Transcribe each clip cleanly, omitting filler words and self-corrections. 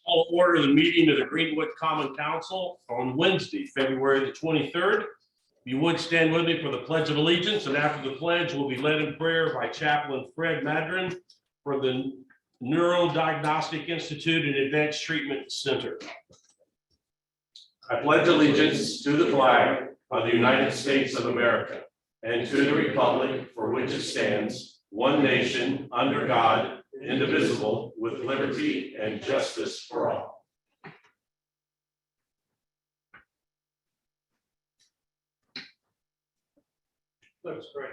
I'll order the meeting of the Greenwood Common Council on Wednesday, February the 23rd. If you would stand with me for the Pledge of Allegiance, and after the pledge, we'll be led in prayer by Chaplain Fred Madron for the Neurodiagnostic Institute and Advanced Treatment Center. I pledge allegiance to the flag of the United States of America and to the republic for which it stands, one nation, under God, indivisible, with liberty and justice for all. Let us pray.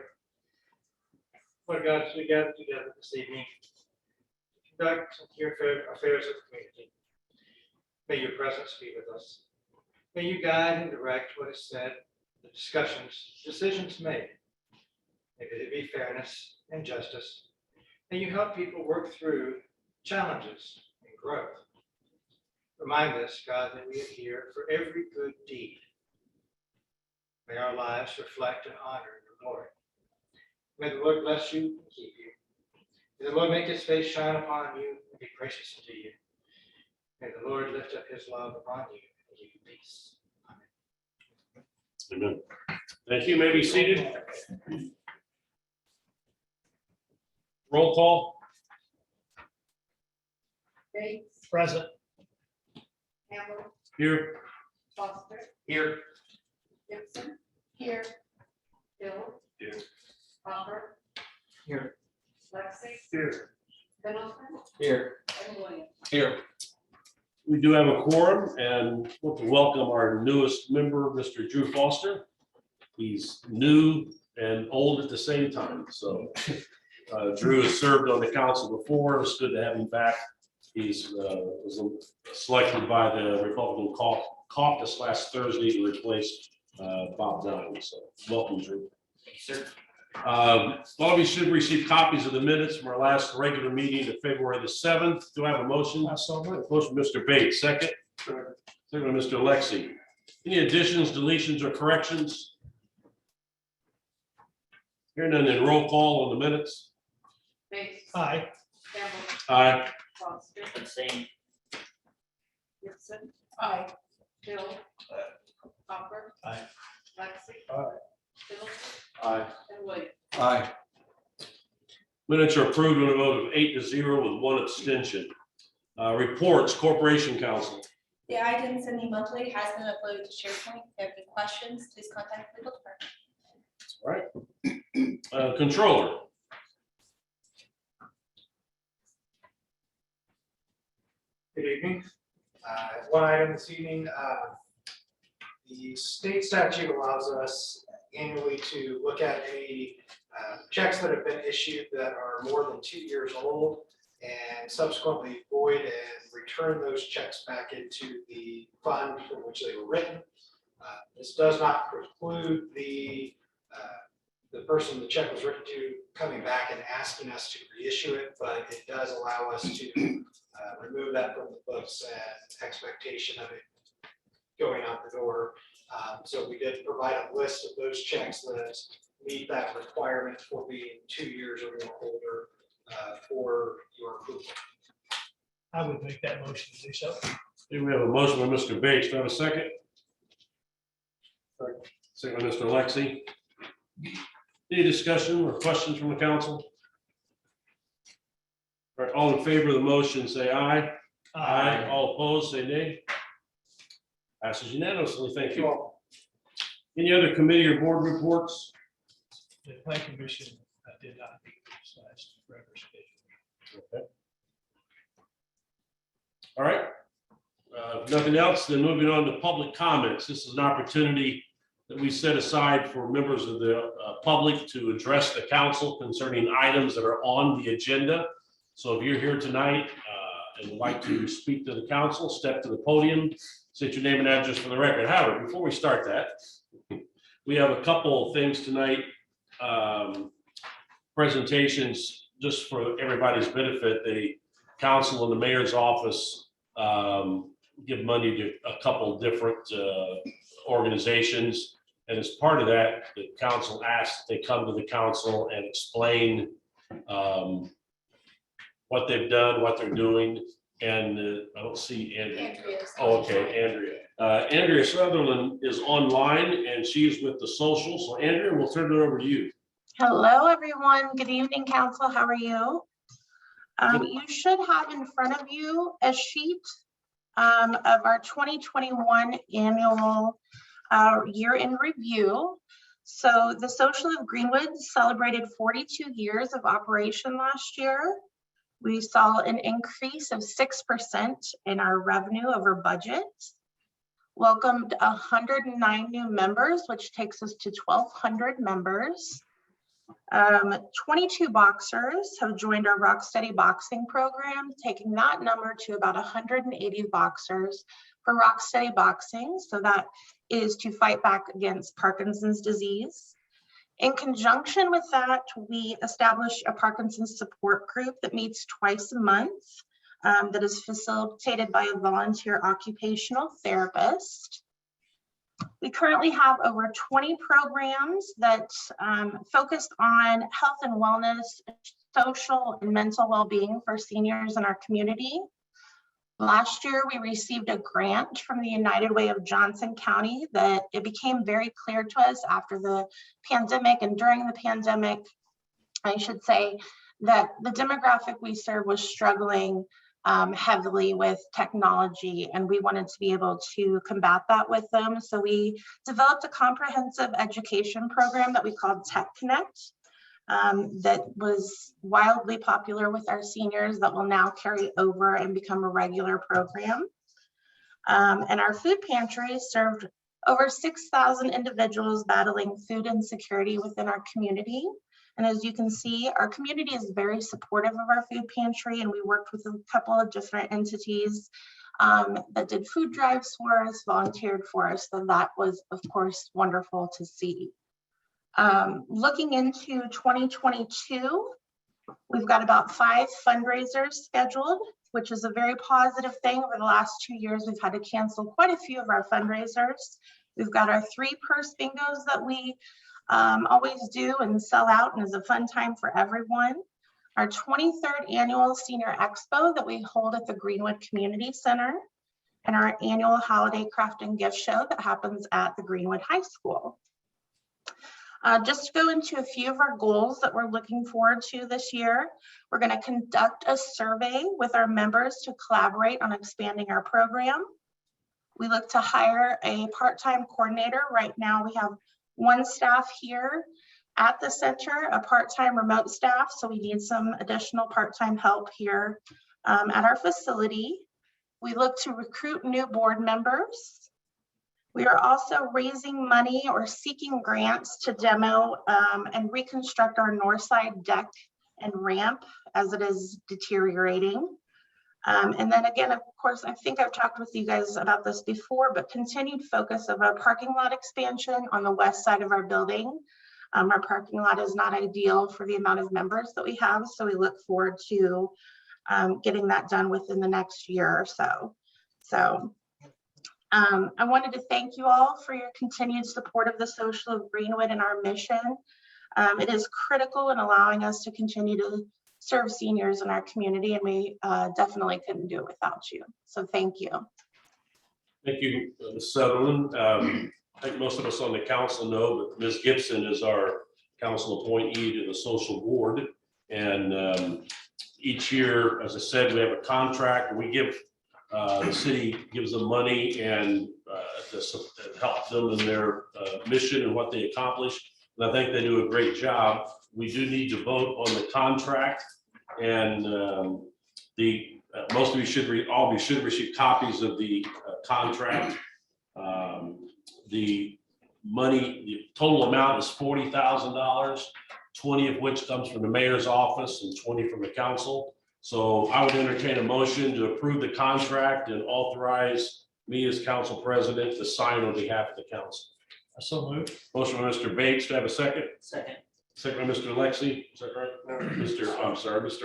Lord God, as we gather together this evening to conduct some key affairs of the community, may your presence be with us. May you guide and direct what is said, the discussions, decisions made. May there be fairness and justice. May you help people work through challenges and growth. Remind us, God, that we are here for every good deed. May our lives reflect and honor your glory. May the Lord bless you and keep you. May the Lord make his face shine upon you and be gracious to you. May the Lord lift up his love upon you and give you peace. Amen. Thank you. You may be seated. Roll call. Bates, Present. Hamel, Here. Foster, Here. Gibson. Here. Hill. Here. Hopper. Here. Lexi. Here. Pendleton. Here. And Williams. Here. We do have a quorum and want to welcome our newest member, Mr. Drew Foster. He's new and old at the same time. So Drew has served on the council before. It's good to have him back. He's was selected by the Republican caucus last Thursday to replace Bob Dunn. So welcome, Drew. Sir. All of you should receive copies of the minutes from our last regular meeting of February the 7th. Do I have a motion? Motion, Mr. Bates, second. Second by Mr. Lexi. Any additions, deletions, or corrections? Hearing none, then roll call on the minutes. Bates. Aye. Hamel, Aye. Foster, Same. Gibson. Aye. Hill. Hopper. Aye. Lexi. Aye. Pendleton. Aye. And Williams. Aye. Minutes are approved on a vote of 8-0 with one abstention. Reports, Corporation Council. The item sending monthly has been uploaded to SharePoint. If you have any questions, please contact the legal department. All right. Controller. Good evening. One item this evening, the state statute allows us annually to look at any checks that have been issued that are more than 2 years old and subsequently void and return those checks back into the fund for which they were written. This does not preclude the person the check was written to coming back and asking us to reissue it, but it does allow us to remove that from the books and expectation of it going out the door. So we did provide a list of those checks that meet that requirement for being 2 years or more older for your approval. I would make that motion to do so. Here we have a motion by Mr. Bates. Do I have a second? Second by Mr. Lexi. Any discussion or questions from the council? All right, all in favor of the motion, say aye. Aye. All opposed, say nay. Passes unanimously. Thank you. Any other committee or board reports? The plan commission did not meet this last regular schedule. Okay. All right. If nothing else, then moving on to public comments. This is an opportunity that we set aside for members of the public to address the council concerning items that are on the agenda. So if you're here tonight and would like to speak to the council, step to the podium, state your name and address for the record. However, before we start that, we have a couple of things tonight, presentations just for everybody's benefit. The council and the mayor's office give money to a couple different organizations. And as part of that, the council asked they come to the council and explain what they've done, what they're doing. And I don't see Andrea. Andrea's Oh, on okay, Andrea. Andrea Sutherland is online and she's with the social. So Andrea, we'll turn it over to you. Hello, everyone. Good evening, council. How are you? You should have in front of you a sheet of our 2021 annual year in review. So the Social of Greenwood celebrated 42 years of operation last year. We saw an increase of 6% in our revenue over budget. Welcomed 109 new members, which takes us to 1,200 members. 22 boxers have joined our Rock Steady boxing program, taking that number to about 180 boxers for Rock Steady boxing. So that is to fight back against Parkinson's disease. In conjunction with that, we established a Parkinson's support group that meets twice a month, that is facilitated by a volunteer occupational therapist. We currently have over 20 programs that focus on health and wellness, social and mental well-being for seniors in our community. Last year, we received a grant from the United Way of Johnson County that it became very clear to us after the pandemic and during the pandemic, I should say, that the demographic we serve was struggling heavily with technology, and we wanted to be able to combat that with them. So we developed a comprehensive education program that we called Tech Connect that was wildly popular with our seniors that will now carry over and become a regular program. And our food pantry served over 6,000 individuals battling food insecurity within our community. And as you can see, our community is very supportive of our food pantry, and we worked with a couple of different entities that did food drives for us, volunteered for us. So that was, of course, wonderful to see. Looking into 2022, we've got about 5 fundraisers scheduled, which is a very positive thing. Over the last 2 years, we've had to cancel quite a few of our fundraisers. We've got our 3 purse bingos that we always do and sell out, and is a fun time for everyone. Our 23rd annual Senior Expo that we hold at the Greenwood Community Center, and our annual Holiday Craft and Gift Show that happens at the Greenwood High School. Just to go into a few of our goals that we're looking forward to this year, we're going to conduct a survey with our members to collaborate on expanding our program. We look to hire a part-time coordinator. Right now we have 1 staff here at the center, a part-time remote staff, so we need some additional part-time help here at our facility. We look to recruit new board members. We are also raising money or seeking grants to demo and reconstruct our north side deck and ramp as it is deteriorating. And then again, of course, I think I've talked with you guys about this before, but continued focus of our parking lot expansion on the west side of our building. Our parking lot is not ideal for the amount of members that we have, so we look forward to getting that done within the next year or so. I wanted to thank you all for your continued support of the Social of Greenwood and our mission. It is critical in allowing us to continue to serve seniors in our community, and we definitely couldn't do it without you. So thank you. Thank you, Ms. Sutherland. I think most of us on the council know, but Ms. Gibson is our council appointee to the social board. And each year, as I said, we have a contract. We give, the city gives them money and to help them in their mission and what they accomplish. And I think they do a great job. We do need to vote on the contract, and most of you should receive copies of the contract. The money, the total amount is $40,000, 20 of which comes from the mayor's office and 20 from the council. So I would entertain a motion to approve the contract and authorize me as council president to sign on behalf of the council. So moved. Motion by Mr. Bates. Do I have a second? Second. Second by Mr. Lexi. Is that right? Mr.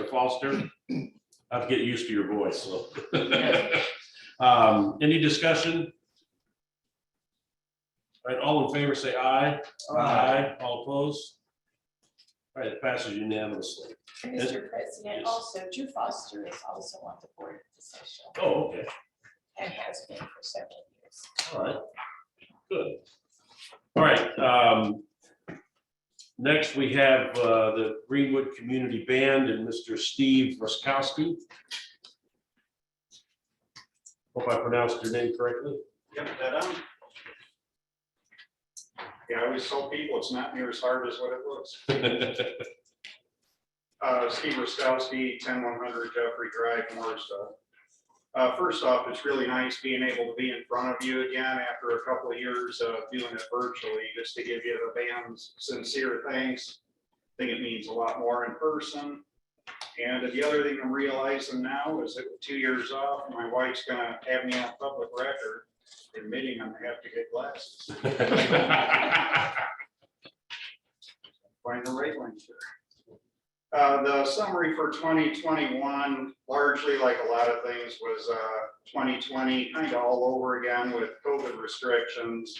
Foster. I have to get used to your voice. So. Any discussion? All right, all in favor say aye. Aye. All opposed? All right, it passes unanimously. Mr. President, also Drew Foster is also on the board position Oh, okay, and has been for several years. all right, good. All right, next we have the Greenwood Community Band and Mr. Steve Ruskowski. Hope I pronounced your name correctly. Yep, that on. Yeah, I always tell people it's not near as hard as what it looks. Steve Ruskowski, 10100 Jeffrey Drive, Morrisville. First off, it's really nice being able to be in front of you again after a couple of years of doing it virtually, just to give you the band's sincere thanks. I think it means a lot more in person. And the other thing I'm realizing now is that with 2 years off, my wife's gonna have me on public record admitting I'm gonna have to get glasses. Find the right link here. The summary for 2021, largely like a lot of things, was 2020 kind of all over again with COVID restrictions.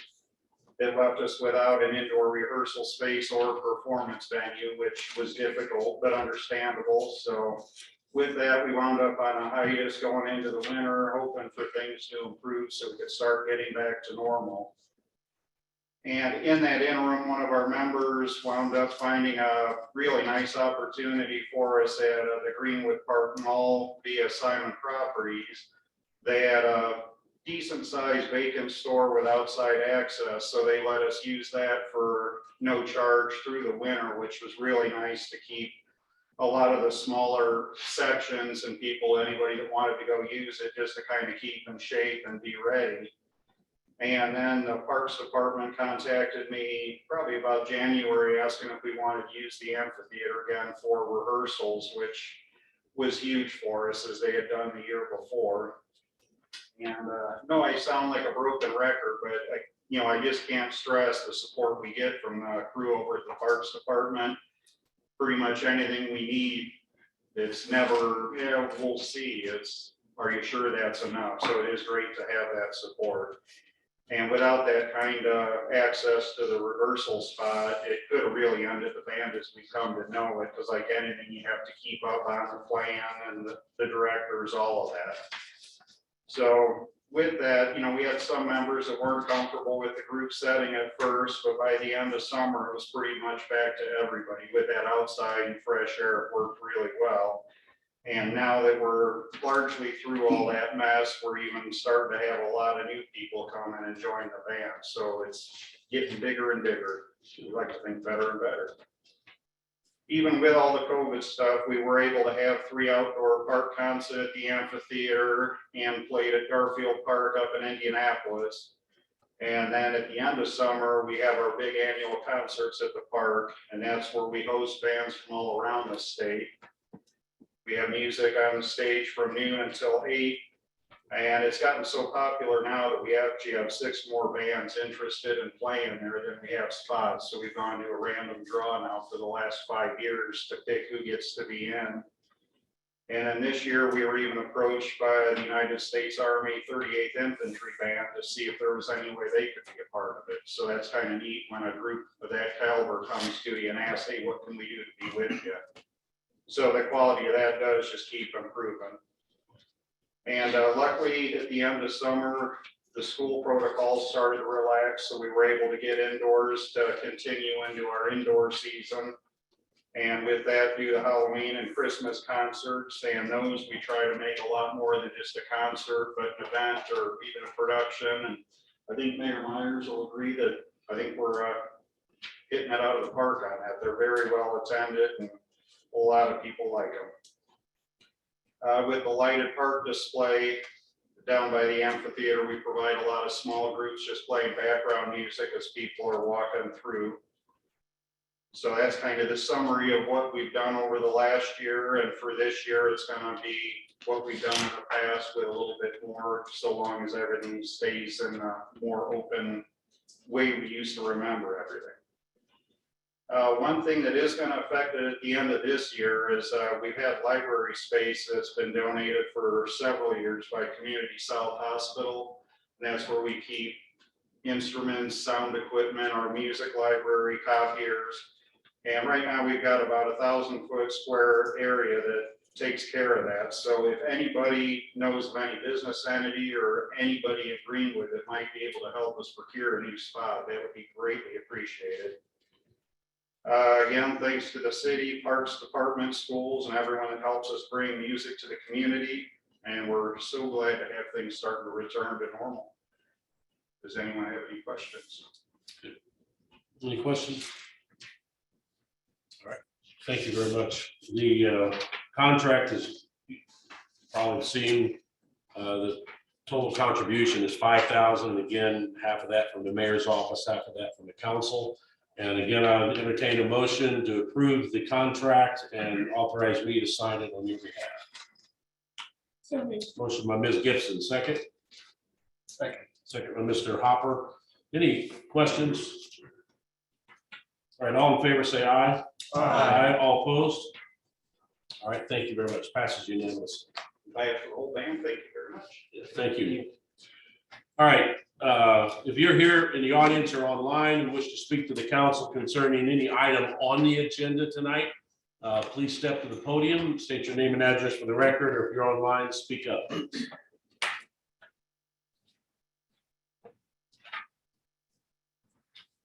It left us without an indoor rehearsal space or performance venue, which was difficult but understandable. So with that, we wound up on a hiatus going into the winter, hoping for things to improve so we could start getting back to normal. And in that interim, one of our members wound up finding a really nice opportunity for us at the Greenwood Park Mall via Simon Properties. They had a decent sized vacant store with outside access, so they let us use that for no charge through the winter, which was really nice to keep a lot of the smaller sections and people, anybody that wanted to go use it, just to kind of keep in shape and be ready. And then the Parks Department contacted me probably about January, asking if we wanted to use the amphitheater again for rehearsals, which was huge for us as they had done the year before. And no, I sound like a broken record, but I just can't stress the support we get from the crew over at the Parks Department. Pretty much anything we need, it's never, we'll see. It's, are you sure that's enough? So it is great to have that support. And without that kind of access to the rehearsal spot, it could have really ended the band as we come to know it, because like anything, you have to keep up on the plan and the directors, all of that. So with that, we had some members that weren't comfortable with the group setting at first, but by the end of summer, it was pretty much back to everybody. With that outside and fresh air, it worked really well. And now that we're largely through all that mess, we're even starting to have a lot of new people come in and join the band. So it's getting bigger and bigger. We like to think better and better. Even with all the COVID stuff, we were able to have 3 outdoor park concerts at the amphitheater and played at Garfield Park up in Indianapolis. And then at the end of summer, we have our big annual concerts at the park, and that's where we host bands from all around the state. We have music on the stage from noon until 8. And it's gotten so popular now that we actually have 6 more bands interested in playing there than we have spots. So we've gone to a random draw now for the last 5 years to pick who gets to be in. And then this year we were even approached by the United States Army 38th Infantry Band to see if there was any way they could be a part of it. So that's kind of neat when a group of that caliber comes to you and asks, hey, what can we do to be with you? So the quality of that does just keep improving. And luckily, at the end of summer, the school protocols started to relax, so we were able to get indoors to continue into our indoor season. And with that, do the Halloween and Christmas concerts, and those we try to make a lot more than just a concert, but an event or even a production. And I think Mayor Myers will agree that I think we're hitting it out of the park on that. They're very well attended, and a lot of people like them. With the lighted park display down by the amphitheater, we provide a lot of small groups just playing background music as people are walking through. So that's kind of the summary of what we've done over the last year. And for this year, it's going to be what we've done in the past with a little bit more, so long as everything stays in a more open way we used to remember everything. One thing that is going to affect it at the end of this year is we've had library space that's been donated for several years by Community South Hospital. And that's where we keep instruments, sound equipment, our music library, copiers. And right now we've got about 1,000 foot square area that takes care of that. So if anybody knows of any business entity or anybody in Greenwood that might be able to help us procure a new spot, that would be greatly appreciated. Again, thanks to the city, parks department, schools, and everyone that helps us bring music to the community. And we're so glad to have things starting to return to normal. Does anyone have any questions? Any questions? All right, thank you very much. The contract is probably seen, the total contribution is $5,000. Again, half of that from the mayor's office, half of that from the council. And again, I would entertain a motion to approve the contract and authorize me to sign it on your behalf. Motion by Ms. Gibson, second. Second by Mr. Hopper. Any questions? All right, all in favor, say aye. Aye. All opposed? All right, thank you very much. Passes unanimously. I have the whole band. Thank you very much. Thank you. All right, if you're here in the audience or online and wish to speak to the council concerning any item on the agenda tonight, please step to the podium, state your name and address for the record, or if you're online, speak up.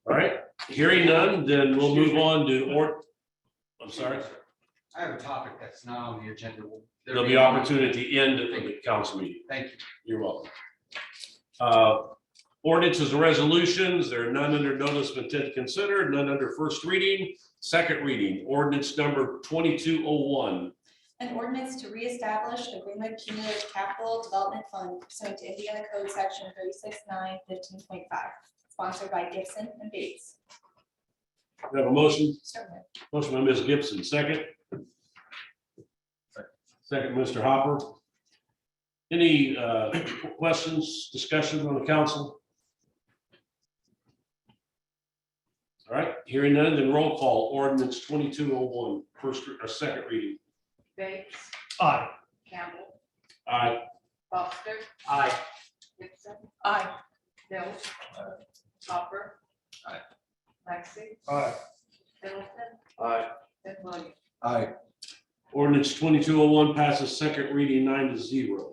All right, hearing none, then we'll move on to I'm sorry, I have a topic that's not on the agenda. there'll be opportunity at the end of the council meeting. Thank you. You're welcome. Ordinances and resolutions, there are none under notice of intent to consider, none under first reading. Second reading, ordinance number 2201. An ordinance to reestablish a Greenwood Cumulative Capital Development Fund pursuant to Indiana Code Section 36.9 15.5, sponsored by Gibson and Bates. We have a motion. Certainly. Motion by Ms. Gibson, second. Second, Mr. Hopper. Any questions, discussion on the council? All right, hearing none, then roll call, ordinance 2201, first or second reading. Bates. Aye. Campbell. Aye. Foster. Aye. Gibson. Aye. Hill. Hopper. Aye. Lexi. Aye. Middleton. Aye. And Williams. Aye. Ordinance 2201 passes second reading 9-0.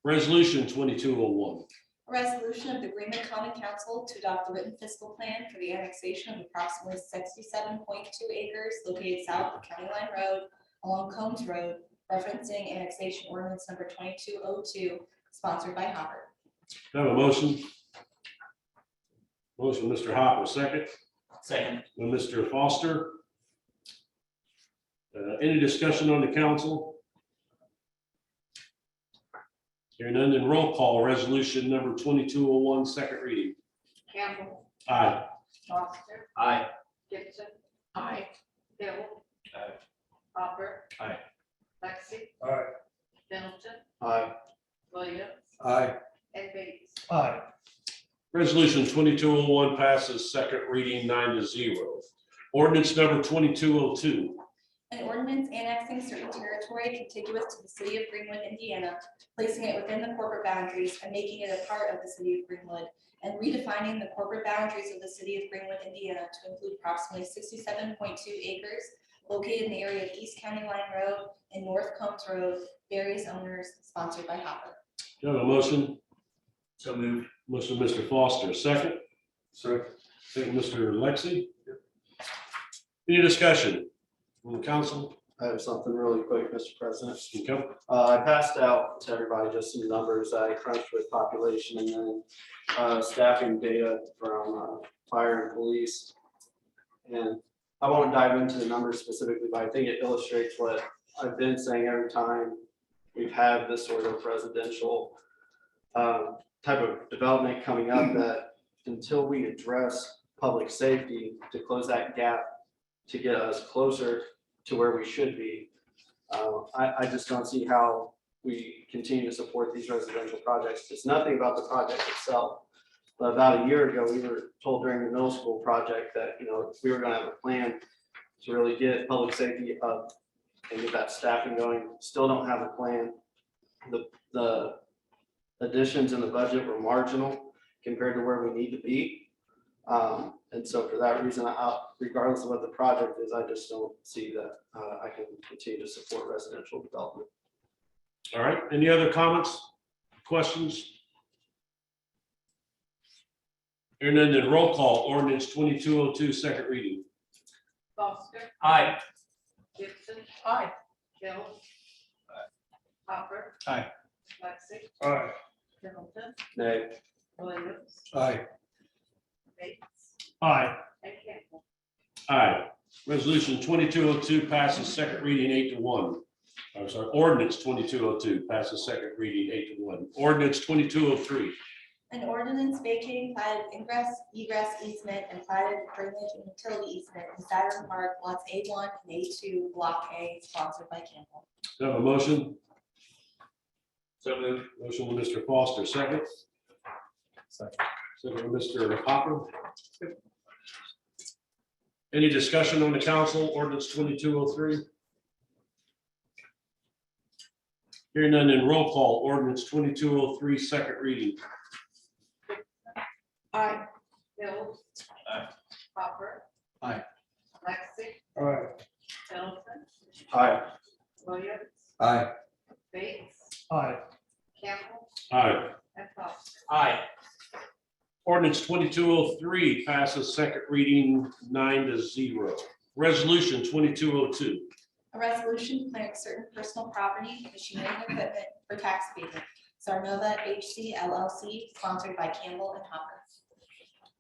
Resolution 2201. A resolution of the Greenwood Common Council to adopt a written fiscal plan for the annexation of approximately 67.2 acres located south of County Line Road along Combs Road, referencing annexation ordinance number 2202, sponsored by Hopper. Do I have a motion? Motion, Mr. Hopper, second. Second. By Mr. Foster. Any discussion on the council? Hearing none, then roll call, resolution number 2201, second reading. Campbell. Aye. Foster. Aye. Gibson. Aye. Hill. Aye. Hopper. Aye. Lexi. Aye. Middleton. Aye. Williams. Aye. And Bates. Aye. Resolution 2201 passes second reading 9-0. Ordinance number 2202. An ordinance annexing certain territory contiguous to the city of Greenwood, Indiana, placing it within the corporate boundaries and making it a part of the city of Greenwood, and redefining the corporate boundaries of the city of Greenwood, Indiana to include approximately 67.2 acres located in the area of East County Line Road and North Combs Road, various owners, sponsored by Hopper. Do you have a motion? So moved. Motion, Mr. Foster, second. Second. Second, Mr. Lexi. Any discussion from the council? I have something really quick, Mr. President. Okay. I passed out to everybody just some numbers that I crunched with population and then staffing data from fire and police. And I won't dive into the numbers specifically, but I think it illustrates what I've been saying every time we've had this sort of residential type of development coming up, that until we address public safety to close that gap to get us closer to where we should be, I just don't see how we continue to support these residential projects. It's nothing about the project itself. But about a year ago, we were told during the middle school project that, you know, we were gonna have a plan to really get public safety up and get that staffing going. Still don't have a plan. The additions in the budget were marginal compared to where we need to be. And so for that reason, regardless of what the project is, I just don't see that I can continue to support residential development. All right, any other comments, questions? Hearing none, then roll call, ordinance 2202, second reading. Foster, Aye. Gibson, Aye. Hill. Hopper. Aye. Lexi, Aye. Pendleton, Nay. Williams, Aye. Bates, Aye. and Campbell. Aye. Resolution 2202 passes second reading 8-1. I'm sorry, ordinance 2202 passes second reading 8-1. Ordinance 2203. An ordinance vacating platted ingress, egress easement and platted drainage and utility easement in Saturn Park, lots A1 and A2, block A, sponsored by Campbell. Do I have a motion? So moved. Motion by Mr. Foster, second. Second by Mr. Hopper. Any discussion on the council, ordinance 2203? Hearing none, in roll call, ordinance 2203, second reading. Aye. Hill. Aye. Hopper. Aye. Lexi, Aye. Pendleton, Aye. Williams, Aye. Bates, Aye. Campbell, Aye. and Foster. Aye. Ordinance 2203 passes second reading 9-0. Resolution 2202. A resolution declaring certain personal property, machinery and equipment for tax abatement. Sarnova HC LLC, sponsored by Campbell and Hopper.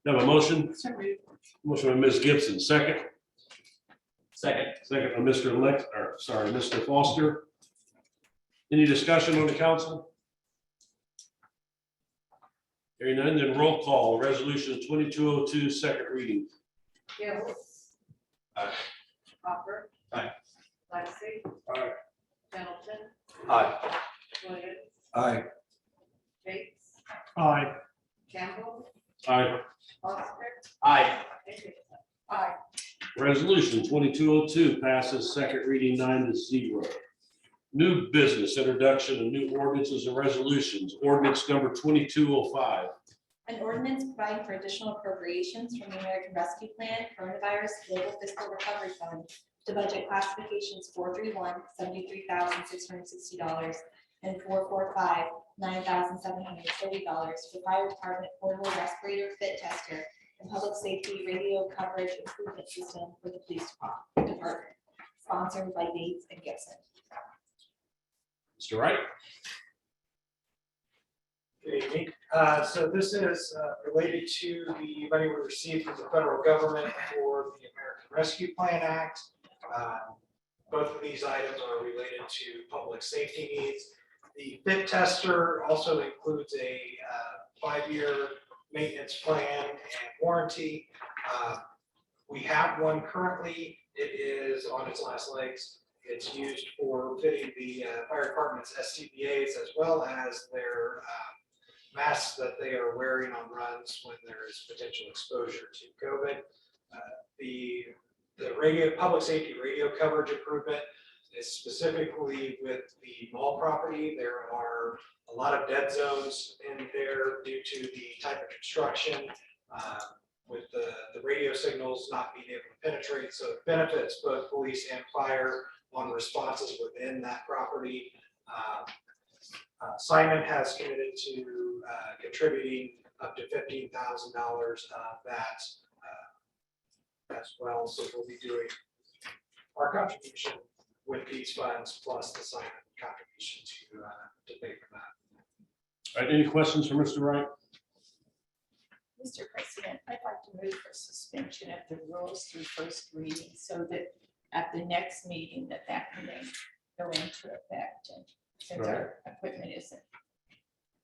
Do I have a motion? So moved. Motion by Ms. Gibson, second. Second. Second by Mr. Foster. Any discussion on the council? Hearing none, then roll call, resolution 2202, second reading. Hill. Aye. Hopper. Aye. Lexi. Aye. Pendleton, Aye. Williams, Aye. Bates, Aye. Campbell, Aye. Foster, Aye. and Gibson. Aye. Resolution 2202 passes second reading 9-0. New business, introduction of new ordinances and resolutions. Ordinance number 2205. An ordinance providing for additional appropriations from the American Rescue Plan Coronavirus Global Fiscal Recovery Fund to budget classifications 431, $73,660, and 445, $9,730 for fire department portable respirator fit tester and public safety radio coverage improvement system for the police department, sponsored by Bates and Gibson. Mr. Wright? Good evening. So this is related to the money we received from the federal government for the American Rescue Plan Act. Both of these items are related to public safety needs. The fit tester also includes a 5-year maintenance plan and warranty. We have one currently. It is on its last legs. It's used for fitting the fire department's SCBA's as well as their masks that they are wearing on runs when there is potential exposure to COVID. The public safety radio coverage improvement is specifically with the mall property. There are a lot of dead zones in there due to the type of construction, with the radio signals not being able to penetrate. So it benefits both police and fire on responses within that property. Simon has committed to contributing up to $15,000 of that as well. So we'll be doing our contribution with these funds plus the Simon contribution to pay for that. All right, any questions for Mr. Wright? Mr. President, I'd like to move for suspension of the rules through first reading so that at the next meeting that can then go into effect. And since our equipment isn't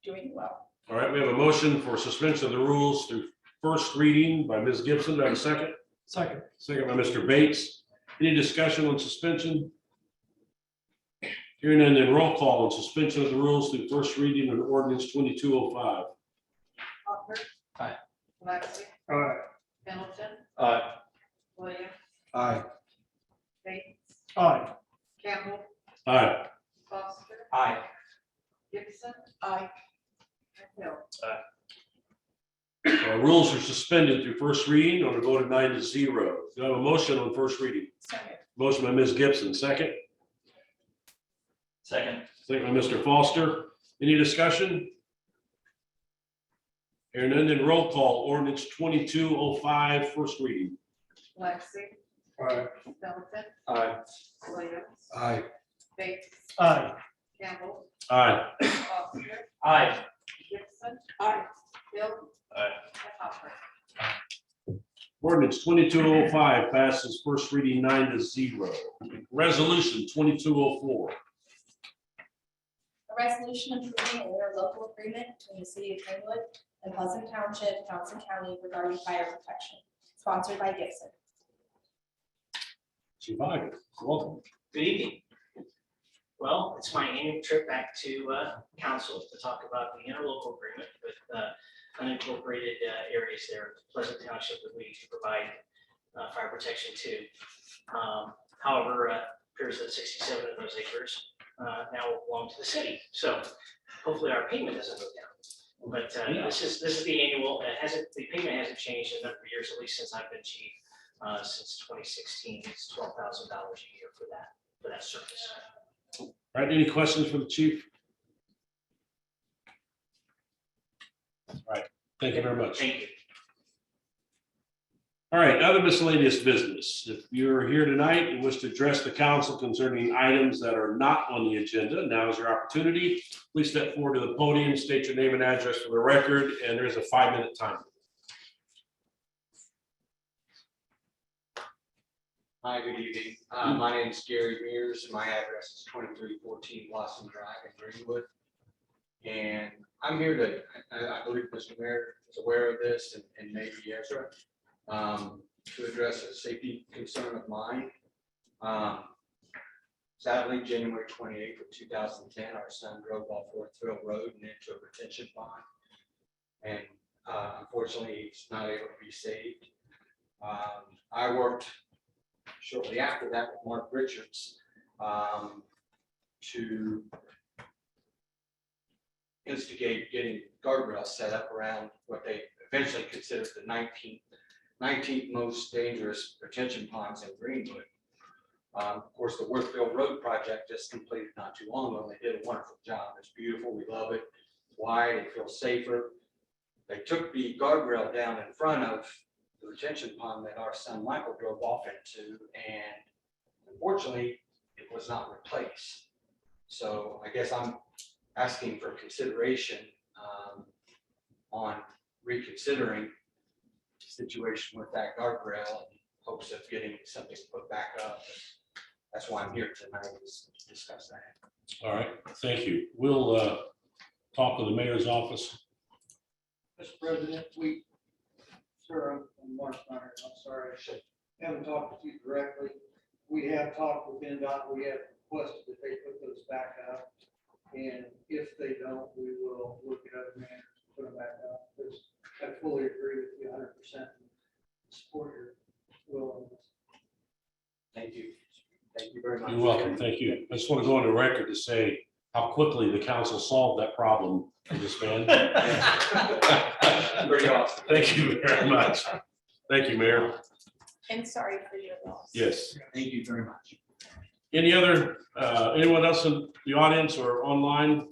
doing well. All right, we have a motion for suspension of the rules through first reading by Ms. Gibson. Do I have a second? Second. Second by Mr. Bates. Any discussion on suspension? Hearing none, then roll call on suspension of the rules through first reading on ordinance 2205. Hopper. Aye. Lexi. Aye. Pendleton, Aye. Williams, Aye. Bates, Aye. Campbell, Aye. Foster, Aye. Gibson, Aye. and Hill. Rules are suspended through first reading or voted 9-0. Do I have a motion on first reading? Second. Motion by Ms. Gibson, second. Second. Second by Mr. Foster. Any discussion? Hearing none, then roll call. Ordinance 2205, first reading. Lexi. Aye. Middleton. Aye. Williams. Aye. Bates. Aye. Campbell. Aye. Foster. Aye. Gibson. Aye. Hill. Aye. And Hopper. Ordinance 2205 passes first reading 9-0. Resolution 2204. A resolution approving an interlocal agreement between the city of Greenwood and Pleasant Township, Johnson County regarding fire protection, sponsored by Gibson. Chief Hagen, welcome. Good evening. Well, it's my annual trip back to council to talk about the interlocal agreement with unincorporated areas there, in Pleasant Township, that we provide fire protection to. However, it appears that 67 of those acres now belong to the city. So hopefully our payment doesn't go down. But this is the annual. The payment hasn't changed in a number of years, at least since I've been chief. Since 2016, it's $12,000 a year for that service. All right, any questions for the chief? All right, thank you very much. Thank you. All right, other miscellaneous business. If you're here tonight and wish to address the council concerning items that are not on the agenda, now is your opportunity. Please step forward to the podium, state your name and address for the record, and there's a 5-minute time. Hi, good evening. My name is Gary Mears. My address is 2314 Blossom Drive in Greenwood. And I'm here to, I believe Mr. Mayor is aware of this and maybe Ezra, to address a safety concern of mine. Sadly, January 28th of 2010, our son drove off Forthville Road and into a retention pond. And unfortunately, he's not able to be saved. I worked shortly after that with Mark Richards to instigate getting guardrails set up around what they eventually considered the 19th most dangerous retention ponds in Greenwood. Of course, the Worthville Road project just completed not too long ago. They did a wonderful job. It's beautiful. We love it. It's wide. It feels safer. They took the guardrail down in front of the retention pond that our son Michael drove off into, and unfortunately, it was not replaced. So I guess I'm asking for consideration on reconsidering the situation with that guardrail in hopes of getting something put back up. That's why I'm here tonight, is to discuss that. All right, thank you. We'll talk to the mayor's office. Mr. President, sir, I'm Mark Meyer. I'm sorry, I haven't talked with you directly. We have talked with NDOT. We have requested that they put those back up. And if they don't, we will look at other manners to put them back up. Because I fully agree with you 100% and support your willingness. Thank you. Thank you very much. You're welcome, thank you. I just want to go on the record to say how quickly the council solved that problem for this man. Pretty awesome. Thank you very much. Thank you, Mayor. And sorry for your loss. Yes. Thank you very much. Any other, anyone else in the audience or online?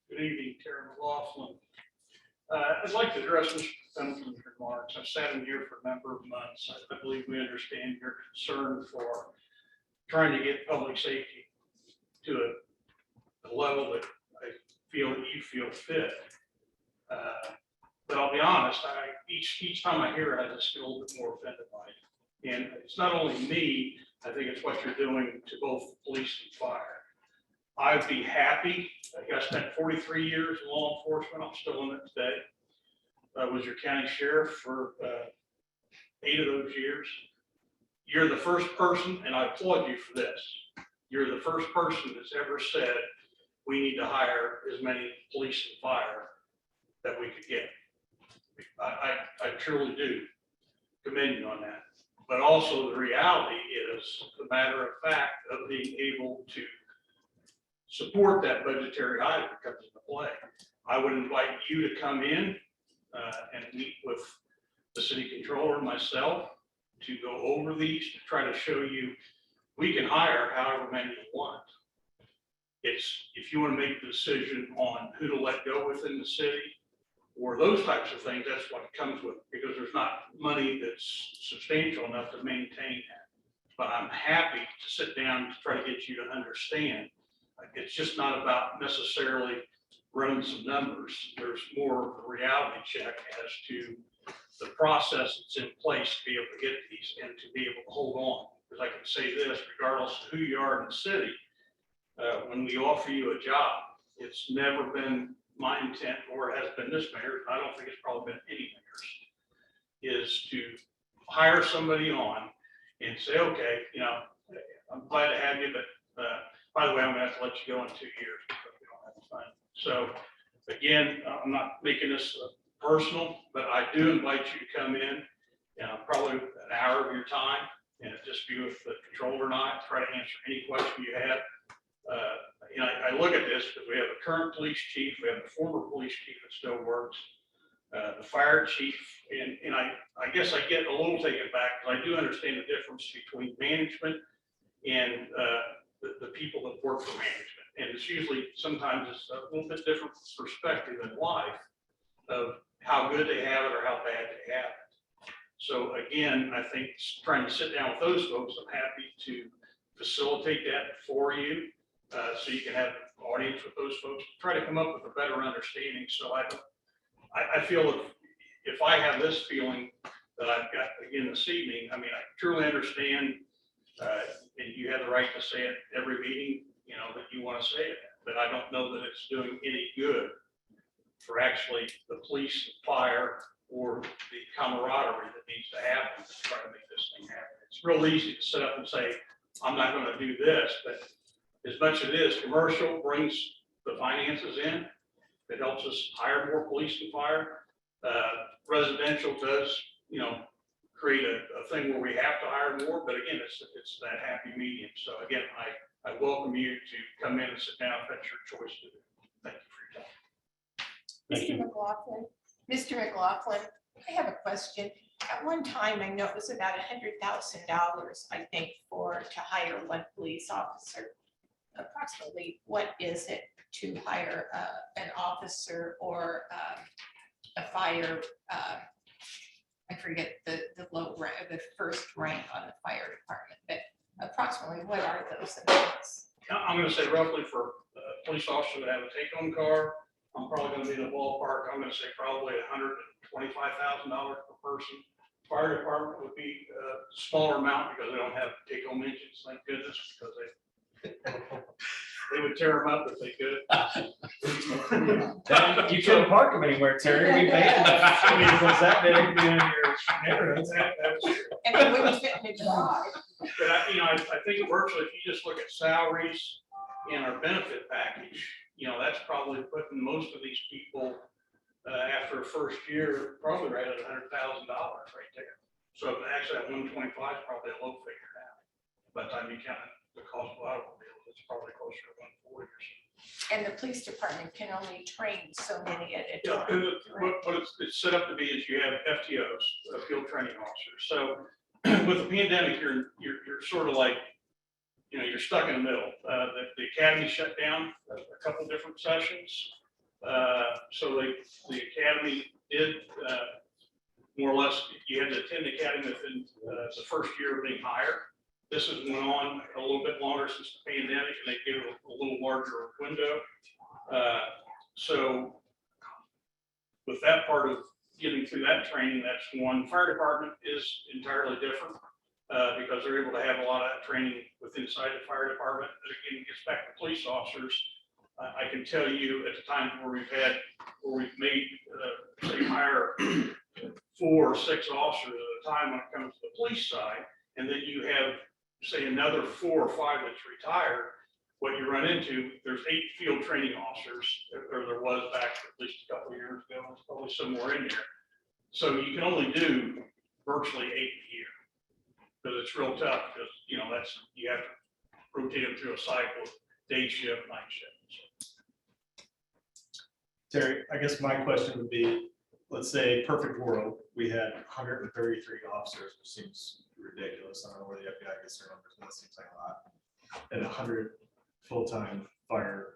Good evening, Terry McLaughlin. I'd like to address Mr. Pendleton's remarks. I've sat in here for a number of months. I believe we understand your concern for trying to get public safety to a level that I feel that you feel fit. But I'll be honest, each time I hear it, I just feel a little bit more offended by it. And it's not only me, I think it's what you're doing to both police and fire. I'd be happy. I spent 43 years in law enforcement. I'm still in it today. I was your county sheriff for 8 of those years. You're the first person, and I applaud you for this. You're the first person that's ever said we need to hire as many police and fire that we could get. I truly do commend you on that. But also the reality is the matter of fact of being able to support that budgetary item that comes into play. I would invite you to come in and meet with the city controller and myself to go over these, to try to show you, we can hire however many you want. It's, if you want to make the decision on who to let go within the city or those types of things, that's what it comes with, because there's not money that's substantial enough to maintain that. But I'm happy to sit down to try to get you to understand. It's just not about necessarily running some numbers. There's more of a reality check as to the process that's in place to be able to get these and to be able to hold on. Because I can say this, regardless of who you are in the city, when we offer you a job, it's never been my intent, or has been this mayor's, I don't think it's probably been any mayor's, is to hire somebody on and say, okay, you know, I'm glad to have you, but by the way, I'm gonna have to let you go in 2 years because we don't have the fund. So again, I'm not making this personal, but I do invite you to come in, probably an hour of your time, and just be with the controller and I, try to answer any question you have. You know, I look at this because we have a current police chief, we have a former police chief that still works, the fire chief, and I guess I get a little taken back because I do understand the difference between management and the people that work for management. And it's usually, sometimes it's a little bit different perspective in life of how good they have it or how bad they have it. So again, I think trying to sit down with those folks, I'm happy to facilitate that for you. So you can have an audience with those folks, try to come up with a better understanding. So I feel if I have this feeling that I've got again this evening, I mean, I truly understand, and you have the right to say it every meeting, you know, that you want to say it, but I don't know that it's doing any good for actually the police, fire, or the camaraderie that needs to happen to try to make this thing happen. It's real easy to sit up and say, I'm not going to do this, but as much as it is, commercial brings the finances in. It helps us hire more police and fire. Residential does, you know, create a thing where we have to hire more, but again, it's that happy medium. So again, I welcome you to come in and sit down if that's your choice to do. Thank you for your time. Mr. McLaughlin, Mr. McLaughlin, I have a question. At one time, I know it was about $100,000, I think, to hire one police officer. Approximately, what is it to hire an officer or a fire? I forget the low rank, the first rank on the fire department, but approximately what are those amounts? I'm going to say roughly for a police officer to have a take-home car, I'm probably going to be in the ballpark. I'm going to say probably $125,000 per person. Fire department would be a smaller amount because they don't have take-home engines, thank goodness, because they would tear them up if they could. You couldn't park them anywhere, Terry. We paid them. I mean, it was that big in your neighborhoods. And they wouldn't fit in a drive. But I think virtually, if you just look at salaries and our benefit package, that's probably putting most of these people after a first year, probably right at $100,000 right there. So actually that 125 is probably a low figure now. By the time you count the cost of automobiles, it's probably closer to 140 or so. And the police department can only train so many at a Yeah, time. what it's set up to be is you have FTOs, field training officers. So with the pandemic, you're sort of like, you're stuck in the middle. The academy shut down a couple different sessions. So the academy did more or less, you had to attend the academy within the first year of being hired. This has went on a little bit longer since the pandemic, and they gave it a little larger window. So with that part of getting through that training, that's one. Fire department is entirely different because they're able to have a lot of that training within inside the fire department. But again, it gets back to police officers. I can tell you at the times where we've made, say, hire 4 or 6 officers at a time when it comes to the police side, and then you have, say, another 4 or 5 that's retired. What you run into, there's 8 field training officers, or there was back at least a couple of years ago. It's probably somewhere in there. So you can only do virtually 8 a year. because it's real tough, because, you know, that's, you have to rotate them through a cycle, day shift, night shift. Terry, I guess my question would be, let's say perfect world, we had 133 officers, which seems ridiculous. I don't know where the FBI gets their numbers, but that seems like a lot. And 100 full-time fire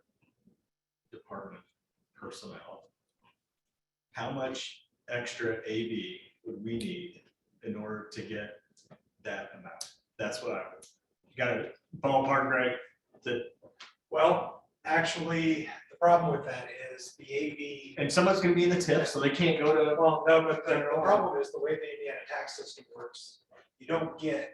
department personnel. How much extra AV would we need in order to get that amount? That's what you got a ballpark, Greg? Well, actually, the problem with that is the AV. And someone's gonna be in the tip, so they can't go to. Well, no, but the problem is the way the Indiana tax system works, you don't get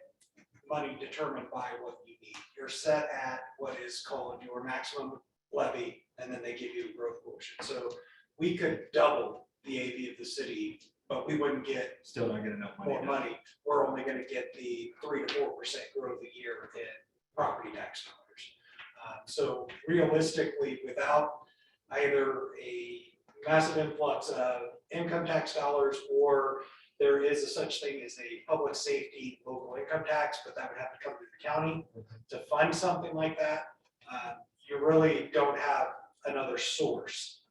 money determined by what you need. You're set at what is called your maximum levy, and then they give you a growth quotient. So we could double the AV of the city, but we wouldn't get Still not get enough money. more money. We're only gonna get the 3 to 4% growth a year in property tax dollars. So realistically, without either a massive influx of income tax dollars, or there is a such thing as a public safety local income tax, but that would have to come through the county to fund something like that. You really don't have another source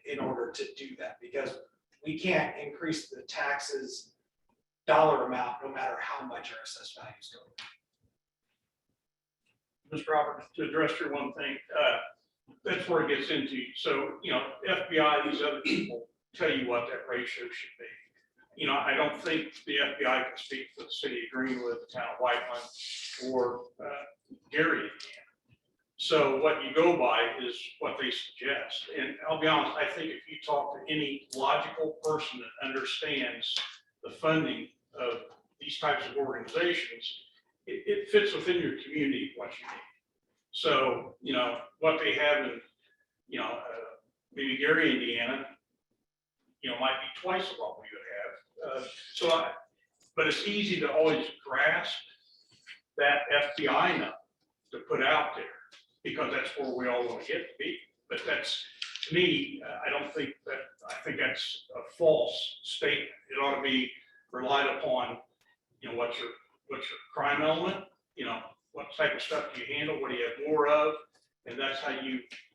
in order to do that, because we can't increase the taxes dollar amount no matter how much our assessed values go. Mr. Roberts, to address your one thing, that's where it gets into. So, you know, FBI, these other people tell you what that ratio should be. You know, I don't think the FBI can speak for the city of Greenwood, the town of Whiteland, or Gary, Indiana. So what you go by is what they suggest. And I'll be honest, I think if you talk to any logical person that understands the funding of these types of organizations, it fits within your community what you need. So, you know, what they have in, you know, maybe Gary, Indiana, you know, might be twice of what we would have. But it's easy to always grasp that FBI number to put out there, because that's where we all want to get to be. But that's, to me, I think that's a false statement. It ought to be relied upon, you know, what's your crime element, you know, what type of stuff do you handle, what do you have more of? And that's how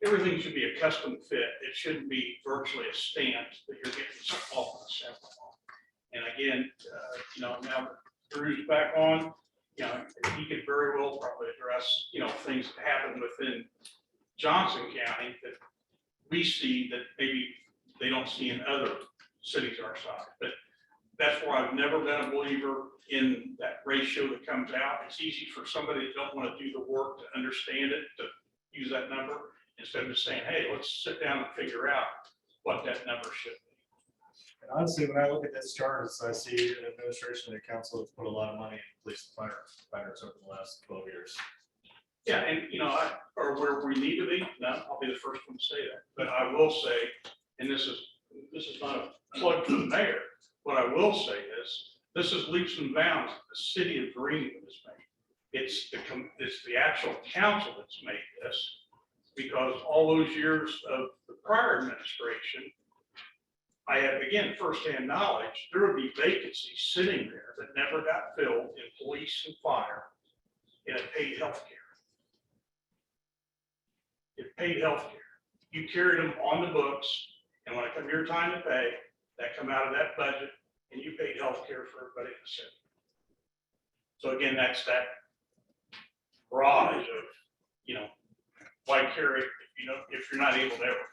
everything should be a custom fit. It shouldn't be virtually a stamp that you're getting something off of the sample. And again, you know, now that Drew's back on, you know, he could very well probably address, you know, things that happen within Johnson County that we see that maybe they don't see in other cities our size. But that's where I've never been a believer in that ratio that comes out. It's easy for somebody that don't want to do the work to understand it, to use that number, instead of just saying, hey, let's sit down and figure out what that number should be. And honestly, when I look at this chart, I see an administration and a council has put a lot of money in police and fires over the last 12 years. Yeah, and you know, or where we need to be, no, I'll be the first one to say that. But I will say, and this is not a plug for the mayor, what I will say is, this is leaps and bounds the city of Greenwood has made. It's the actual council that's made this, because all those years of the prior administration, I have, again, firsthand knowledge, there would be vacancies sitting there that never got filled in police and fire, and it paid healthcare. It paid healthcare. You carried them on the books, and when it come your time to pay, that come out of that budget, and you paid healthcare for everybody in the city. So again, that's that barrage of, you know, why carry it if you're not able to ever.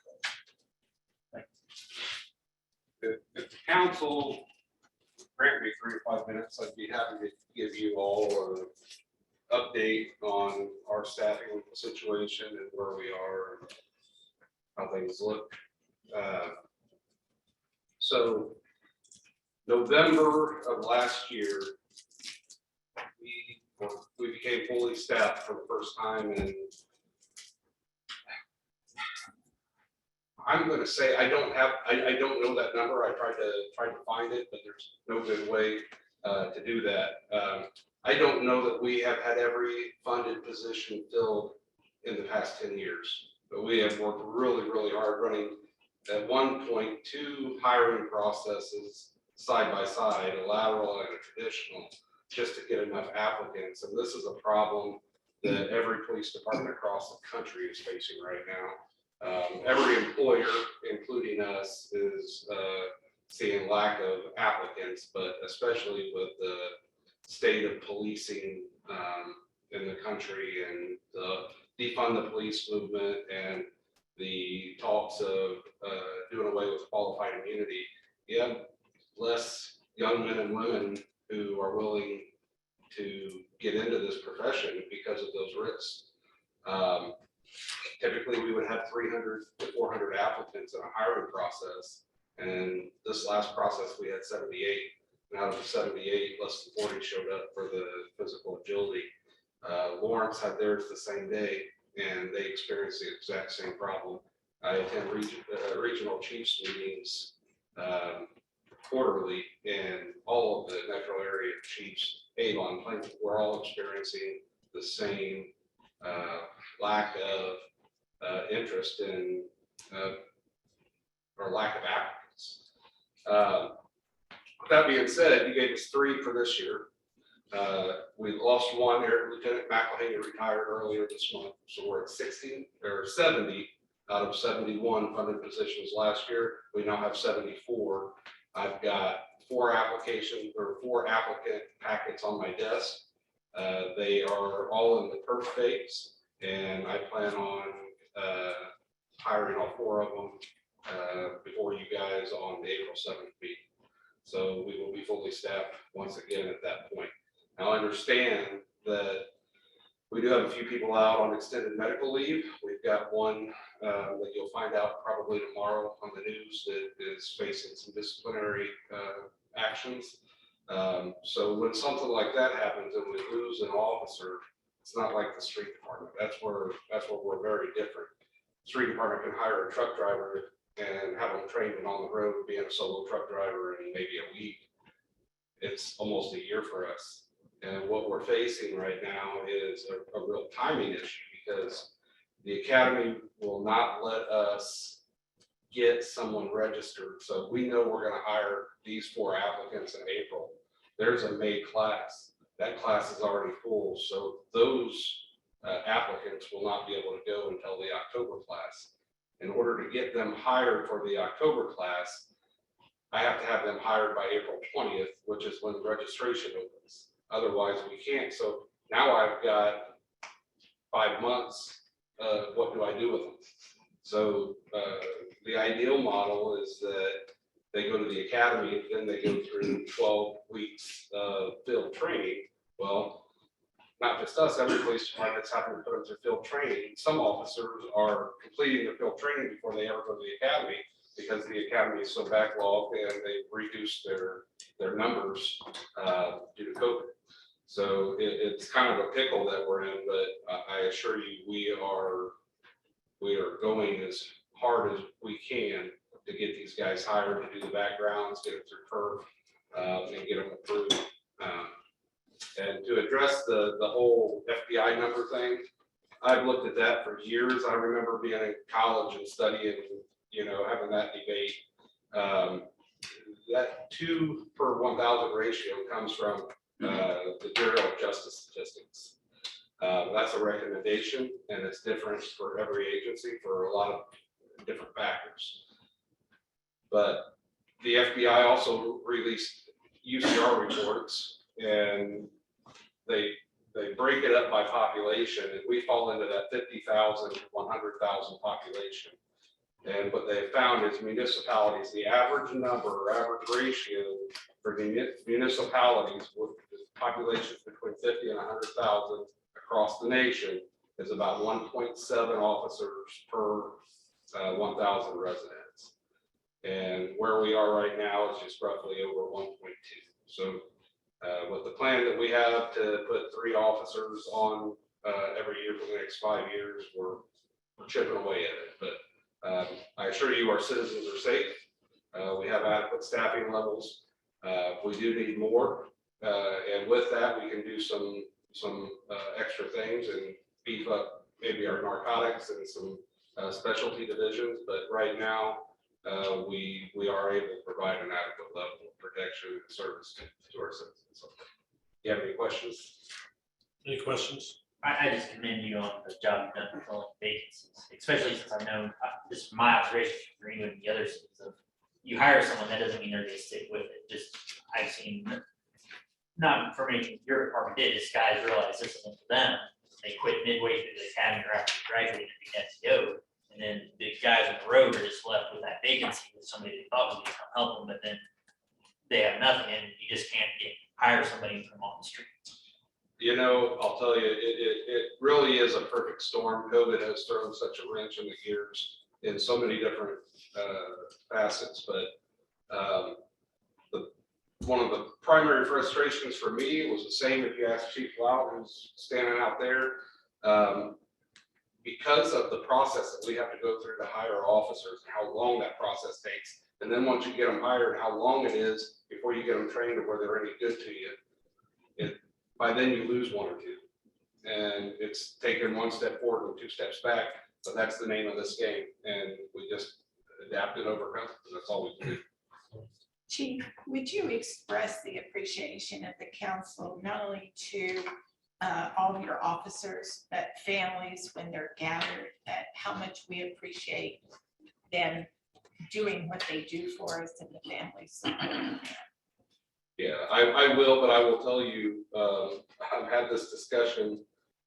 If the council grant me 3 or 5 minutes, I'd be happy to give you all an update on our staffing situation and where we are and how things look. So November of last year, we became fully staffed for the first time, and I'm going to say I don't know that number. I tried to find it, but there's no good way to do that. I don't know that we have had every funded position filled in the past 10 years, but we have worked really, really hard running at one point 2 hiring processes side by side, a lateral and a traditional. just to get enough applicants. And this is a problem that every police department across the country is facing right now. Every employer, including us, is seeing lack of applicants, but especially with the state of policing in the country and the defund the police movement and the talks of doing away with qualified immunity. You have less young men and women who are willing to get into this profession because of those risks. Typically, we would have 300 to 400 applicants in a hiring process. And this last process, we had 78. And out of the 78, less than 40 showed up for the physical agility. Lawrence had theirs the same day, and they experienced the exact same problem. I attend regional chiefs meetings quarterly, and all of the metro area chiefs, Avon, Plainfield, we're all experiencing the same lack of interest in or lack of applicants. That being said, you gave us 3 for this year. We lost 1 there. Lieutenant McElhaney retired earlier this month, so we're at 60 or 70 out of 71 funded positions last year. We now have 74. I've got 4 applicant packets on my desk. They are all in the perf phase, and I plan on hiring all 4 of them before you guys on the April 7th meeting. So we will be fully staffed once again at that point. Now, I understand that we do have a few people out on extended medical leave. We've got one that you'll find out probably tomorrow on the news that is facing some disciplinary actions. So when something like that happens and we lose an officer, it's not like the street department. That's where we're very different. Street department can hire a truck driver and have them trained and on the road being a solo truck driver in maybe a week. It's almost a year for us. And what we're facing right now is a real timing issue, because the academy will not let us get someone registered. So we know we're going to hire these 4 applicants in April. There's a May class. That class is already full. So those applicants will not be able to go until the October class. In order to get them hired for the October class, I have to have them hired by April 20th, which is when the registration opens. Otherwise, we can't. So now I've got 5 months. What do I do with them? So the ideal model is that they go to the academy, then they go through 12 weeks of field training. Well, not just us, every police department's having to put them through field training. Some officers are completing the field training before they ever go to the academy, because the academy is so backlogged and they've reduced their numbers due to COVID. So it's kind of a pickle that we're in, but I assure you, we are going as hard as we can to get these guys hired, to do the backgrounds, get them through PERF, and get them approved. And to address the whole FBI number thing, I've looked at that for years. I remember being in college and studying, having that debate. That 2 per 1,000 ratio comes from the Bureau of Justice Statistics. That's a recommendation, and it's different for every agency for a lot of different factors. But the FBI also released UCR reports, and they break it up by population, and we fall into that 50,000 to 100,000 population. And what they found is municipalities, the average number or average ratio for the municipalities with populations between 50 and 100,000 across the nation is about 1.7 officers per 1,000 residents. And where we are right now is just roughly over 1.2. So with the plan that we have to put 3 officers on every year for the next 5 years, we're chipping away at it. But I assure you, our citizens are safe. We have adequate staffing levels. We do need more. And with that, we can do some extra things and beef up maybe our narcotics and some specialty divisions. But right now, we are able to provide an adequate level of protection and service to our citizens. So, You have any questions? Any questions? I just commend you on the job you've done filling vacancies, especially since I've known, this is my observation from Greenwood and the other cities of, you hire someone, that doesn't mean they're gonna stick with it, just, I've seen, not from anything your department did, is guys realize this isn't for them, they quit midway through the academy or after they graduated, they had to go, and then the guys on the road are just left with that vacancy with somebody they thought was gonna come help them, but then they have nothing, and you just can't hire somebody and put them on the street. You know, I'll tell you, it really is a perfect storm. COVID has thrown such a wrench in the gears in so many different facets, but one of the primary frustrations for me was the same if you ask Chief Lau, who's standing out there. Because of the process that we have to go through to hire officers, and how long that process takes, and then once you get them hired, how long it is before you get them trained to where they're any good to you. By then you lose one or two. And it's taken one step forward and two steps back, but that's the name of this game. And we just adapt and overcome. That's all we can do. Chief, would you express the appreciation of the council, not only to all of your officers, but families when they're gathered, at how much we appreciate them doing what they do for us and the families? Yeah, I will, but I will tell you, I've had this discussion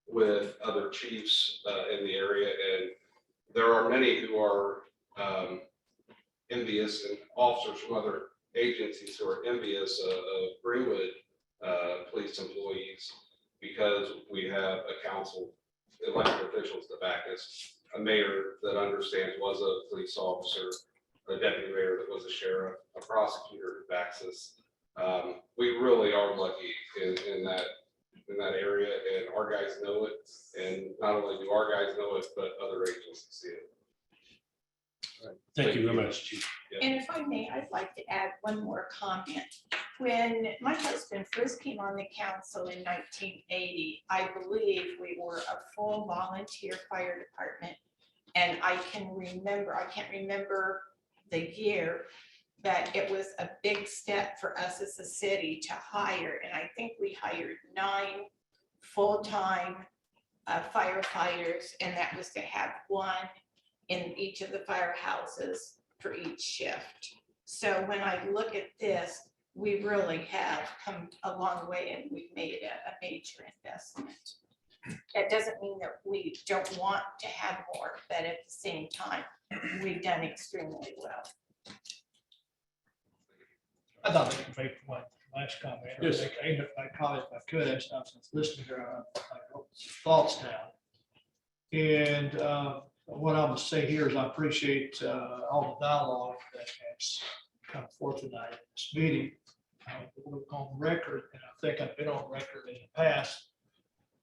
with other chiefs in the area, and there are many who are envious, and officers from other agencies who are envious of Greenwood police employees, because we have a council, elected officials that back us, a mayor that understands, was a police officer, a deputy mayor that was a sheriff, a prosecutor who backs us. We really are lucky in that area, and our guys know it. And not only do our guys know it, but other agencies see it. Thank you very much, Chief. And if I may, I'd like to add one more comment. When my husband first came on the council in 1980, I believe we were a full volunteer fire department. And I can't remember the year, but it was a big step for us as a city to hire. And I think we hired 9 full-time firefighters, and that was to have 1 in each of the firehouses for each shift. So when I look at this, we really have come a long way, and we've made a major investment. That doesn't mean that we don't want to have more, but at the same time, we've done extremely well. I thought I could make one last comment. Yes. I end up my comment if I could, as I was listening to our thoughts down. And what I would say here is I appreciate all the dialogue that has come forth tonight in this meeting. On record, and I think I've been on record in the past,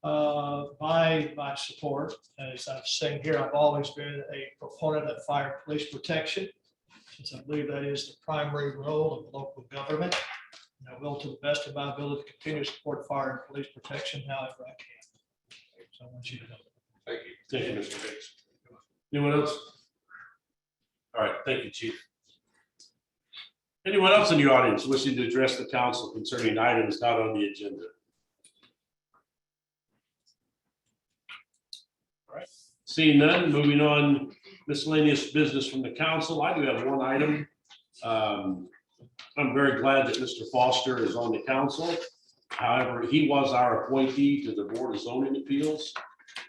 my support, as I've said here, I've always been a proponent of fire and police protection, since I believe that is the primary role of local government. And I will, to the best of my ability, continue to support fire and police protection however I can. So I want you to know. Thank you. Thank you, Mr. Bates. Anyone else? All right, thank you, Chief. Anyone else in the audience wishing to address the council concerning items not on the agenda? All right, seeing none, moving on, miscellaneous business from the council. I do have one item. I'm very glad that Mr. Foster is on the council. However, he was our appointee to the Board of Zoning Appeals.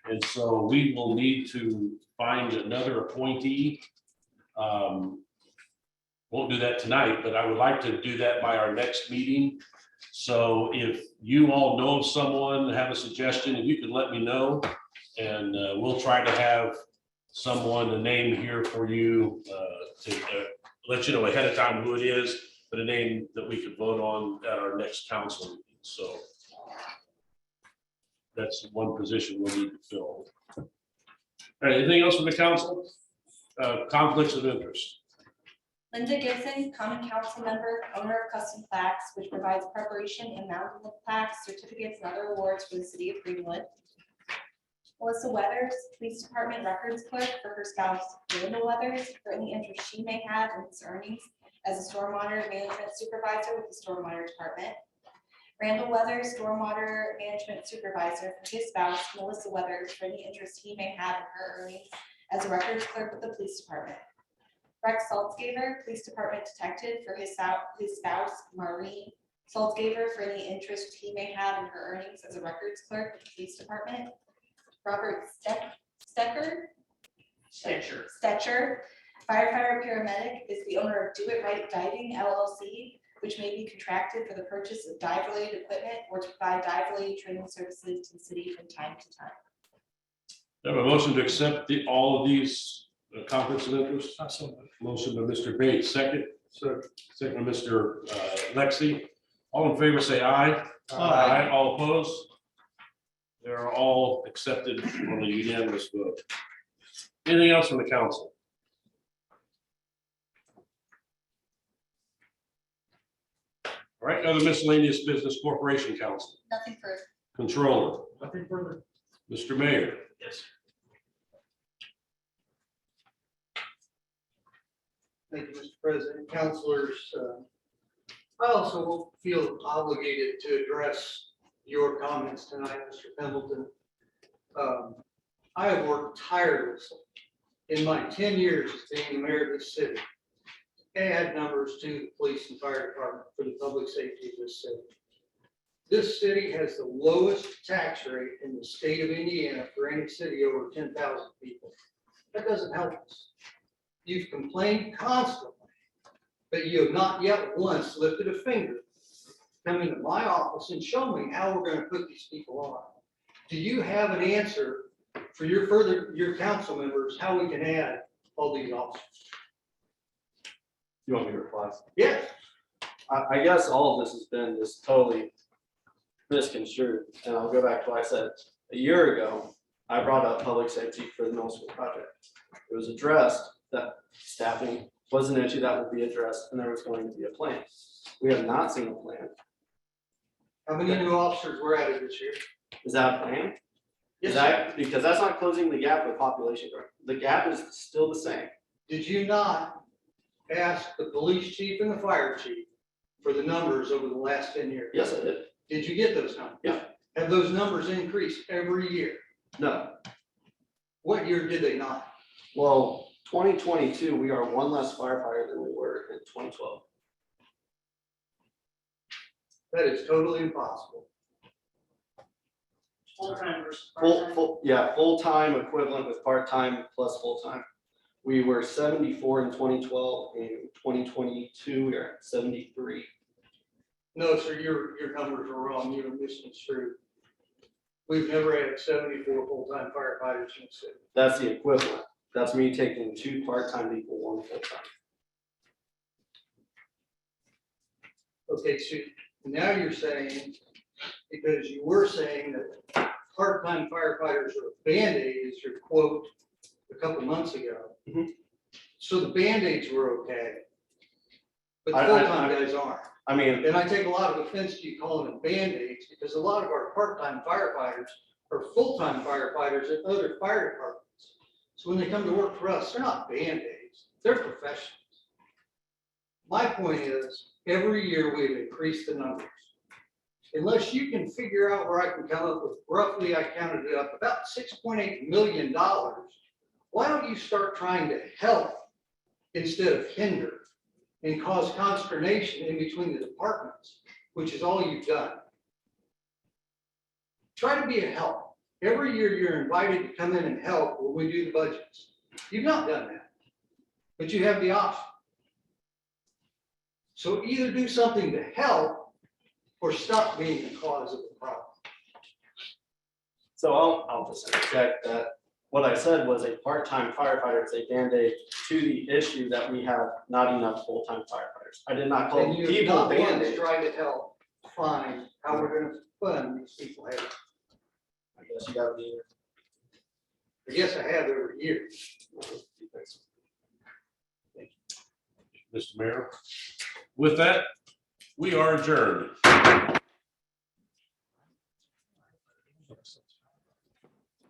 And so we will need to find another appointee. Won't do that tonight, but I would like to do that by our next meeting. So if you all know of someone, have a suggestion, if you could let me know, and we'll try to have someone, a name here for you to let you know ahead of time who it is, but a name that we could vote on at our next council meeting. So that's one position we'll need to fill. All right, anything else from the council? Conflicts of interest. Linda Gibson, Common Council Member, owner of Custom Plaques, which provides preparation and mounting of plaques, certificates, and other awards for the city of Greenwood. Melissa Weathers, Police Department Records Clerk for her spouse, Linda Weathers, for any interest she may have in his earnings as a stormwater management supervisor with the Stormwater Department. Randall Weathers, Stormwater Management Supervisor, for his spouse, Melissa Weathers, for any interest he may have in her earnings as a records clerk with the police department. Rex Saltzgaber, Police Department Detective, for his spouse, Maureen Saltzgaber, for any interest he may have in her earnings as a records clerk with the police department. Robert Stetcher, firefighter paramedic, is the owner of Do It Right Diving LLC, which may be contracted for the purchase of dive-related equipment or to provide dive-related training services to the city from time to time. I have a motion to accept all of these conflicts of interest. Motion by Mr. Bates, second. Second by Mr. Lexi. All in favor, say aye. Aye. All opposed? They are all accepted on a unanimous vote. Anything else from the council? All right, other miscellaneous business, Corporation Council, Nothing further. Controller, Nothing further. Mr. Mayor. Yes. Thank you, Mr. President, councilors. I also feel obligated to address your comments tonight, Mr. Pendleton. I have worked tirelessly in my 10 years as being the mayor of this city to add numbers to the police and fire department for the public safety of this city. This city has the lowest tax rate in the state of Indiana for any city over 10,000 people. That doesn't help us. You've complained constantly, but you have not yet once lifted a finger, come into my office and show me how we're going to put these people on. Do you have an answer for your council members, how we can add all these officers? You want me to reply? Yes. I guess all of this has been just totally misconstrued, and I'll go back to what I said. A year ago, I brought up public safety for the middle school project. It was addressed that staffing was an issue that would be addressed, and there was going to be a plan. We have not seen a plan. How many new officers were added this year? Is that a plan? Is that, because that's not closing the gap with population growth. The gap is still the same. Did you not ask the police chief and the fire chief for the numbers over the last 10 years? Yes, I did. Did you get those numbers? Yeah. Have those numbers increased every year? No. What year did they not? Well, 2022, we are one less firefighter than we were in 2012. That is totally impossible. Full-time versus Yeah, full-time equivalent with part-time plus full-time. We were 74 in 2012. In 2022, we are at 73. No, sir, your numbers are wrong. You're misconstrued. We've never had 74 full-time firefighters in the city. That's the equivalent. That's me taking 2 part-time equal 1 full-time. Okay, so now you're saying, because you were saying that part-time firefighters are a Band-Aid, is your quote a couple months ago. Mhm. So the Band-Aids were okay, but the I- full-time guys aren't. I mean, And I take a lot of offense to you calling them Band-Aids, because a lot of our part-time firefighters are full-time firefighters at other fire departments. So when they come to work for us, they're not Band-Aids, they're professionals. My point is, every year we've increased the numbers. Unless you can figure out where I can come up with, roughly, I counted it up, about $6.8 million, why don't you start trying to help instead of hinder and cause consternation in between the departments, which is all you've done. Try to be a help. Every year you're invited to come in and help when we do the budgets. You've not done that, but you have the option. So either do something to help or stop being the cause of the problem. so I'll just interject that what I said was a part-time firefighter is a Band-Aid to the issue that we have not enough full-time firefighters. I did not call And you have people not once Band-Aids. tried to help find how we're gonna fund these people. I guess you gotta be. I guess I have every year. Mr. Mayor. With that, we are adjourned.